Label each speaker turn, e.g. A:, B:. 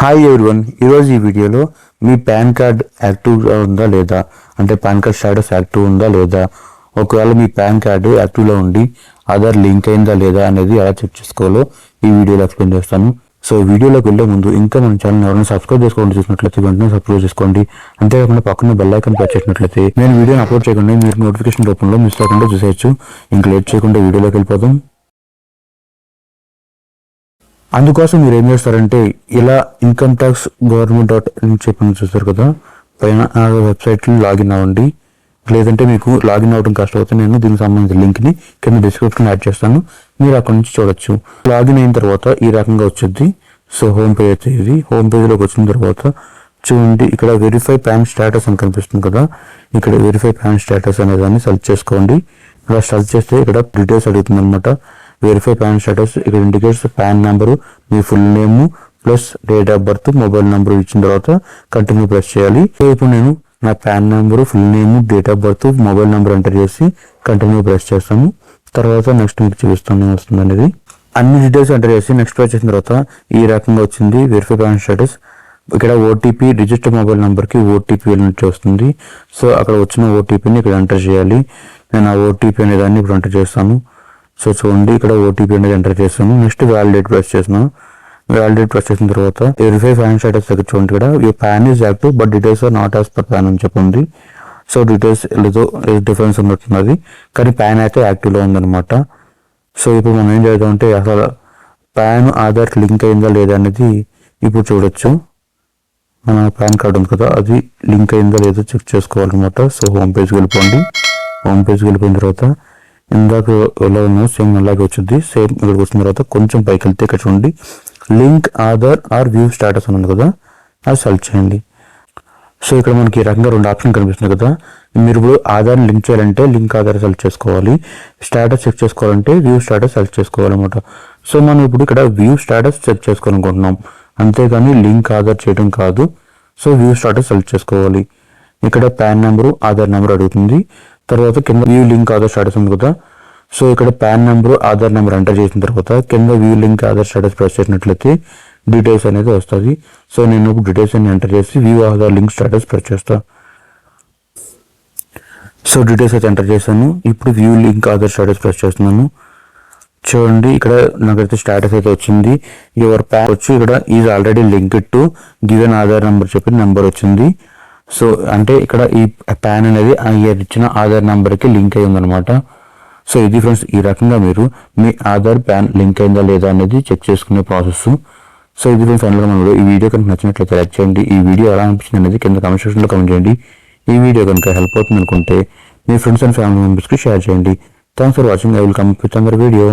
A: Hi everyone, ఈరోజు ఈ వీడియోలో మీ పాన్ కార్డ్ యాక్టివ్గా ఉందా లేదా, అంటే పాన్ కార్డ్ స్టేటస్ యాక్టివ్ ఉందా లేదా, ఒకవేళ మీ పాన్ కార్డు యాక్టివ్లో ఉండి ఆధార్ లింక్ అయిందా లేదా అనేది ఎలా చెక్ చేసుకోవాలో ఈ వీడియోలో ఎక్స్ప్లెయిన్ చేస్తాను. సో వీడియోలోకి వెళ్ళే ముందు ఇంకా మన ఛానల్ ఎవరైనా సబ్స్క్రైబ్ చేసుకోండి చూసినట్లయితే వెంటనే సబ్స్క్రైబ్ చేసుకోండి. అంతేకాకుండా పక్కన బెల్ ఐకాన్ ప్రెస్ చేసినట్లయితే నేను వీడియోని అప్లోడ్ చేయకుండా మీరు నోటిఫికేషన్ రూపంలో మిస్ అవ్వకుండా చూసేయచ్చు. ఇంకా లేట్ చేయకుండా వీడియోలోకి వెళ్ళిపోదాం. అందుకోసం మీరు ఏం చేస్తారంటే, ఇలా ఇన్కమ్ ట్యాక్స్ government.in చెప్పి చూస్తారు కదా, పైన ఆ వెబ్సైట్లో లాగిన్ అవ్వండి. లేదంటే మీకు లాగిన్ అవ్వడం కష్టం అవుతుంది, నేను దీనికి సంబంధించిన లింక్ని కింద డిస్క్రిప్షన్ యాడ్ చేస్తాను, మీరు అక్కడ నుంచి చూడొచ్చు. లాగిన్ అయిన తర్వాత ఈ రకంగా వచ్చింది. సో హోమ్ పేజ్ అయితే ఇది. హోమ్ పేజ్లోకి వచ్చిన తర్వాత చూడండి, ఇక్కడ వెరిఫై పాన్ స్టేటస్ అని కనిపిస్తుంది కదా, ఇక్కడ వెరిఫై పాన్ స్టేటస్ అనే దాన్ని సెర్చ్ చేసుకోండి. ఇలా సెర్చ్ చేస్తే ఇక్కడ డీటెయిల్స్ అడుగుతుంది అనమాట. వెరిఫై పాన్ స్టేటస్ ఇక్కడ indicates pan number, me full name plus date of birth, mobile number ఇచ్చిన తర్వాత కంటిన్యూ ప్రెస్ చేయాలి. సో ఇప్పుడు నేను నా pan number, full name, date of birth, mobile number enter చేసి కంటిన్యూ ప్రెస్ చేస్తాను. తర్వాత నెక్స్ట్ మీకు చూపిస్తాను వస్తుంది అనేది. అన్ని డీటెయిల్స్ ఎంటర్ చేసి నెక్స్ట్ ప్రెస్ చేసిన తర్వాత ఈ రకంగా వచ్చింది వెరిఫై పాన్ స్టేటస్. ఇక్కడ ఓటీపీ, రిజిస్టర్ మొబైల్ నెంబర్కి ఓటీపీ వెళ్ళి వస్తుంది. సో అక్కడ వచ్చిన ఓటీపీని ఇక్కడ ఎంటర్ చేయాలి. నేను ఆ ఓటీపీ అనే దాన్ని ఇప్పుడు ఎంటర్ చేస్తాను. సో చూడండి, ఇక్కడ ఓటీపీ అనేది ఎంటర్ చేస్తాను. నెక్స్ట్ వ్యాలిడేట్ ప్రెస్ చేస్తున్నాను. వ్యాలిడేట్ ప్రెస్ చేసిన తర్వాత వెరిఫై పాన్ స్టేటస్ దగ్గర చూడండి, ఇక్కడ ఈ PAN is active but details are not as per PAN అని చెప్పింది. సో డీటెయిల్స్ ఏదో డిఫరెన్స్ ఉన్నట్టున్నది, కానీ పాన్ అయితే యాక్టివ్లో ఉందన్నమాట. సో ఇప్పుడు మనం ఏం చేద్దామంటే, అసలు పాన్ ఆధార్ లింక్ అయిందా లేదా అనేది ఇప్పుడు చూడొచ్చు. మన పాన్ కార్డు ఉంది కదా, అది లింక్ అయిందా లేదో చెక్ చేసుకోవాలన్నమాట. సో హోమ్ పేజ్కి వెళ్ళిపోండి. హోమ్ పేజ్కి వెళ్ళిపోయిన తర్వాత ఇందాక ఎలా ఉన్నాయో సేమ్ అలాగే వచ్చింది. సేమ్ ఇక్కడికి వచ్చిన తర్వాత కొంచెం పైకి వెళ్తే ఇక్కడ చూడండి, link Aadhaar or view status అని ఉంది కదా, అది సెలెక్ట్ చేయండి. సో ఇక్కడ మనకి ఈ రకంగా రెండు ఆప్షన్ కనిపిస్తుంది కదా. మీరు ఇప్పుడు ఆధార్ని లింక్ చేయాలంటే లింక్ ఆధార్ సెలెక్ట్ చేసుకోవాలి, స్టేటస్ చెక్ చేసుకోవాలంటే వ్యూ స్టేటస్ సెలెక్ట్ చేసుకోవాలన్నమాట. సో మనం ఇప్పుడు ఇక్కడ వ్యూ స్టేటస్ చెక్ చేసుకోవాలనుకుంటున్నాం, అంతేగాని లింక్ ఆధార్ చేయడం కాదు. సో వ్యూ స్టేటస్ సెలెక్ట్ చేసుకోవాలి. ఇక్కడ పాన్ నెంబరు, ఆధార్ నెంబర్ అడుగుతుంది. తర్వాత కింద వ్యూ లింక్ ఆధార్ స్టేటస్ ఉంది కదా, సో ఇక్కడ pan number, Aadhaar number enter చేసిన తర్వాత కింద view link Aadhaar status press చేసినట్లయితే డీటెయిల్స్ అనేది వస్తుంది. సో నేను ఇప్పుడు డీటెయిల్స్ అన్ని ఎంటర్ చేసి view Aadhaar link status press చేస్తాను. సో డీటెయిల్స్ అయితే ఎంటర్ చేశాను. ఇప్పుడు view link Aadhaar status press చేస్తున్నాను. చూడండి, ఇక్కడ నాకైతే స్టేటస్ అయితే వచ్చింది. యువర్ పాన్ వచ్చి ఇక్కడ is already linked to given Aadhaar number చెప్పి నెంబర్ వచ్చింది. సో అంటే ఇక్కడ ఈ పాన్ అనేది ఇచ్చిన ఆధార్ నెంబర్కి లింక్ అయి ఉందన్నమాట. సో ఇది ఫ్రెండ్స్, ఈ రకంగా మీరు మీ ఆధార్ పాన్ లింక్ అయిందా లేదా అనేది చెక్ చేసుకునే ప్రాసెస్. సో ఇది ఫ్రెండ్స్, అందులో మనం ఈ వీడియో కనుక నచ్చినట్లయితే లైక్ చేయండి. ఈ వీడియో ఎలా అనిపించింది అనేది కింద కామెంట్ సెక్షన్లో కామెంట్ చేయండి. ఈ వీడియో కనుక హెల్ప్ అవుతుంది అనుకుంటే మీ ఫ్రెండ్స్ అండ్ ఫ్యామిలీ మెంబర్స్కి షేర్ చేయండి. Thanks for watching. I will come with another video.